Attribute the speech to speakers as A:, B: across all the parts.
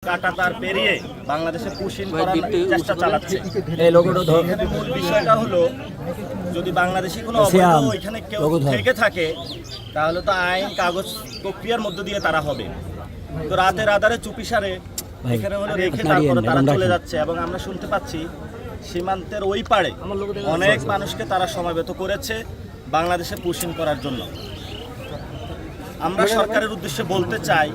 A: কাঁটাতার পেরিয়ে বাংলাদেশে পুশিন করার চেষ্টা চালাচ্ছে। এখানে মূল বিষয়টা হলো, যদি বাংলাদেশি কোনো অবৈধ এখানে কেউ থেকে থাকে তাহলে তো আইন কাগজ প্রক্রিয়ার মধ্য দিয়ে তারা হবে। তো রাতের আধারে চুপিসারে এখানে হলো রেখে তারপরে তারা চলে যাচ্ছে। এবং আমরা শুনতে পাচ্ছি সীমান্তের ওই পাড়ে অনেক মানুষকে তারা সমবেত করেছে বাংলাদেশে পুশিন করার জন্য। আমরা সরকারের উদ্দেশ্যে বলতে চাই,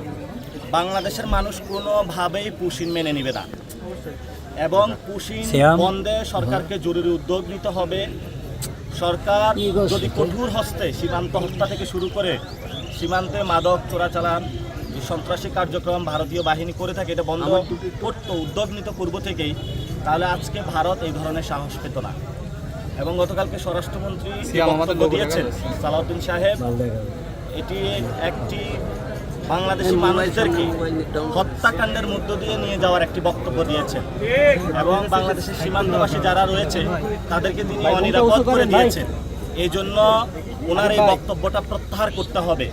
A: বাংলাদেশের মানুষ কোনোভাবেই পুশিন মেনে নিবে না এবং পুশিন বন্ধে সরকারকে জরুরি উদ্যোগ নিতে হবে। সরকার যদি কঠোর হস্তে সীমান্ত হত্যা থেকে শুরু করে সীমান্তে মাদক চোরাচালান, যে সন্ত্রাসী কার্যক্রম ভারতীয় বাহিনী করে থাকে, এটা বন্ধ করতে উদ্যোগ নিতে পূর্ব থেকেই, তাহলে আজকে ভারত এই ধরনের সাহস পেত না। এবং গতকালকে স্বরাষ্ট্রমন্ত্রী বক্তব্য দিয়েছেন সালাউদ্দিন সাহেব, এটি একটি বাংলাদেশি মানুষদেরকে হত্যাকাণ্ডের মধ্য দিয়ে নিয়ে যাওয়ার একটি বক্তব্য দিয়েছেন এবং বাংলাদেশের সীমান্তবাসী যারা রয়েছে তাদেরকে তিনি অনিরাপদ করে দিয়েছেন। এই জন্য ওনার এই বক্তব্যটা প্রত্যাহার করতে হবে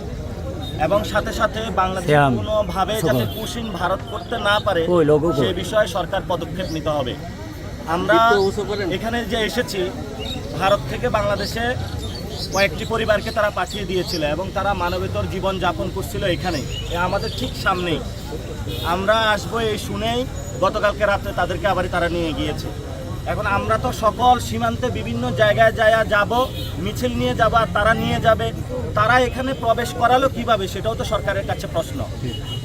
A: এবং সাথে সাথে বাংলাদেশ কোনোভাবে যাতে পুশিন ভারত করতে না পারে সে বিষয়ে সরকার পদক্ষেপ নিতে হবে। আমরা এখানে যে এসেছি, ভারত থেকে বাংলাদেশে কয়েকটি পরিবারকে তারা পাঠিয়ে দিয়েছিল এবং তারা মানবেতর জীবন যাপন করছিল এখানে, আমাদের ঠিক সামনেই। আমরা আসবো এই শুনেই গতকালকে রাত্রে তাদেরকে আবার তারা নিয়ে গিয়েছে। এখন আমরা তো সকল সীমান্তে বিভিন্ন জায়গায় যাব, মিছিল নিয়ে যাব, আর তারা নিয়ে যাবে। তারা এখানে প্রবেশ করালো কিভাবে, সেটাও তো সরকারের কাছে প্রশ্ন।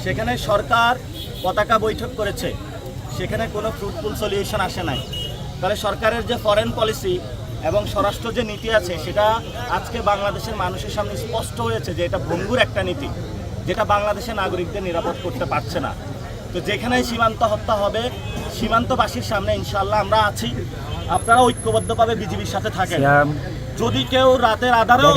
A: সেখানে সরকার পতাকা বৈঠক করেছে, সেখানে কোনো ফ্রুটফুল সলিউশন আসে নাই। তাহলে সরকারের যে ফরেন পলিসি এবং স্বরাষ্ট্র যে নীতি আছে, সেটা আজকে বাংলাদেশের মানুষের সামনে স্পষ্ট হয়েছে যে এটা ভঙ্গুর একটা নীতি, যেটা বাংলাদেশের নাগরিকদের নিরাপদ করতে পারছে না। তো যেখানেই সীমান্ত হত্যা হবে, সীমান্তবাসীর সামনে ইনশাল্লাহ আমরা আছি। আপনারা ঐক্যবদ্ধভাবে বিজিবির সাথে থাকেন। যদি কেউ রাতের আধারেও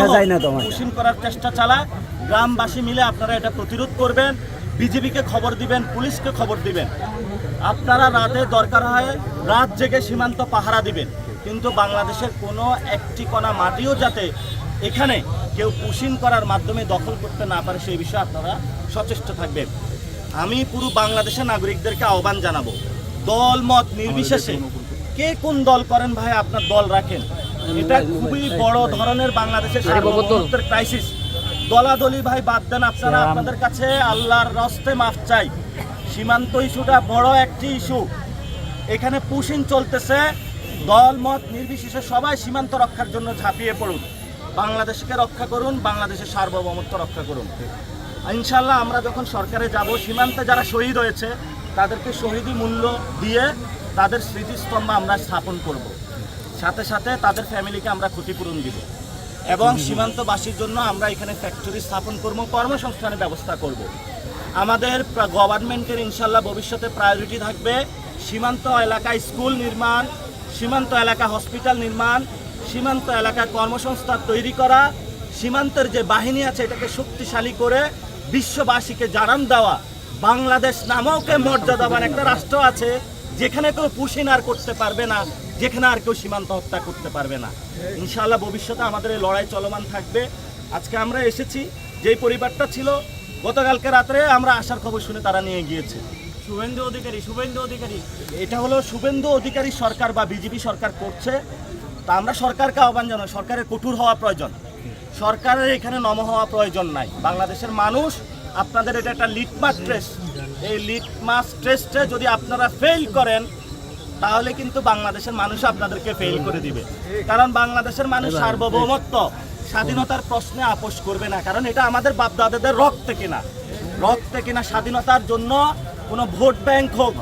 A: পুশিন করার চেষ্টা চালায়, গ্রামবাসী মিলে আপনারা এটা প্রতিরোধ করবেন, বিজিবিকে খবর দিবেন, পুলিশকে খবর দিবেন। আপনারা রাতে দরকার হয় রাত জেগে সীমান্ত পাহারা দিবেন, কিন্তু বাংলাদেশের কোনো একটি কণা মাটিও যাতে এখানে কেউ পুশিন করার মাধ্যমে দখল করতে না পারে সেই বিষয়ে আপনারা সচেষ্ট থাকবেন। আমি পুরো বাংলাদেশের নাগরিকদেরকে আহ্বান জানাবো, দল মত নির্বিশেষে কে কোন দল করেন ভাই, আপনার দল রাখেন। এটা খুবই বড় ধরনের বাংলাদেশের সার্বভৌমত্বের ক্রাইসিস। দলাদলি ভাই বাদ দেন, আপনারা আপনাদের কাছে আল্লাহর রাস্তে মাফ চাই। সীমান্ত ইস্যুটা বড় একটি ইস্যু, এখানে পুশিন চলতেছে। দল মত নির্বিশেষে সবাই সীমান্ত রক্ষার জন্য ঝাঁপিয়ে পড়ুন, বাংলাদেশকে রক্ষা করুন, বাংলাদেশের সার্বভৌমত্ব রক্ষা করুন। ইনশাল্লাহ আমরা যখন সরকারে যাব, সীমান্তে যারা শহীদ হয়েছে তাদেরকে শহীদি মূল্য দিয়ে তাদের স্মৃতিস্তম্ভ আমরা স্থাপন করব। সাথে সাথে তাদের ফ্যামিলিকে আমরা ক্ষতিপূরণ দিব এবং সীমান্তবাসীর জন্য আমরা এখানে ফ্যাক্টরি স্থাপন করব, কর্মসংস্থানের ব্যবস্থা করব। আমাদের গভর্নমেন্টের ইনশাল্লাহ ভবিষ্যতে প্রায়োরিটি থাকবে সীমান্ত এলাকায় স্কুল নির্মাণ, সীমান্ত এলাকা হসপিটাল নির্মাণ, সীমান্ত এলাকায় কর্মসংস্থান তৈরি করা, সীমান্তের যে বাহিনী আছে এটাকে শক্তিশালী করে বিশ্ববাসীকে জানান দেওয়া। বাংলাদেশ নামকে মর্যাদাবান একটা রাষ্ট্র আছে যেখানে কেউ পুশিন আর করতে পারবে না, যেখানে আর কেউ সীমান্ত হত্যা করতে পারবে না। ইনশাআল্লাহ ভবিষ্যতে আমাদের এই লড়াই চলমান থাকবে। আজকে আমরা এসেছি, যেই পরিবারটা ছিল গতকালকে রাত্রে আমরা আসার খবর শুনে তারা নিয়ে গিয়েছে। শুভেন্দু অধিকারী, এটা হলো শুভেন্দু অধিকারী সরকার বা বিজেপি সরকার করছে। তা আমরা সরকারকে আহ্বান জানাই, সরকারের কঠোর হওয়া প্রয়োজন, সরকারের এখানে নম হওয়া প্রয়োজন নাই। বাংলাদেশের মানুষ আপনাদের এটা একটা লিটমাস টেস্ট, এই লিটমাস টেস্টে যদি আপনারা ফেল করেন তাহলে কিন্তু বাংলাদেশের মানুষ আপনাদেরকে ফেল করে দিবে। কারণ বাংলাদেশের মানুষ সার্বভৌমত্ব স্বাধীনতার প্রশ্নে আপোষ করবে না, কারণ এটা আমাদের বাপদাদাদের রক্তে কিনা স্বাধীনতার জন্য কোনো ভোট ব্যাংক হোক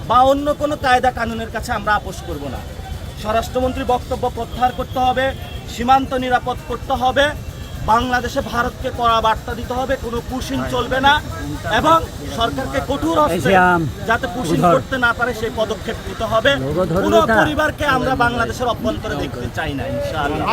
A: বা অন্য কোনো কায়দা কানুনের কাছে আমরা আপোষ করব না। স্বরাষ্ট্রমন্ত্রী বক্তব্য প্রত্যাহার করতে হবে, সীমান্ত নিরাপদ করতে হবে, বাংলাদেশে ভারতকে কড়া বার্তা দিতে হবে, কোনো পুশিন চলবে না এবং সরকারকে কঠোর হস্তে যাতে পুশিন করতে না পারে সেই পদক্ষেপ নিতে হবে। কোনো পরিবারকে আমরা বাংলাদেশের অভ্যন্তরে দেখতে চাই না ইনশাআল্লাহ।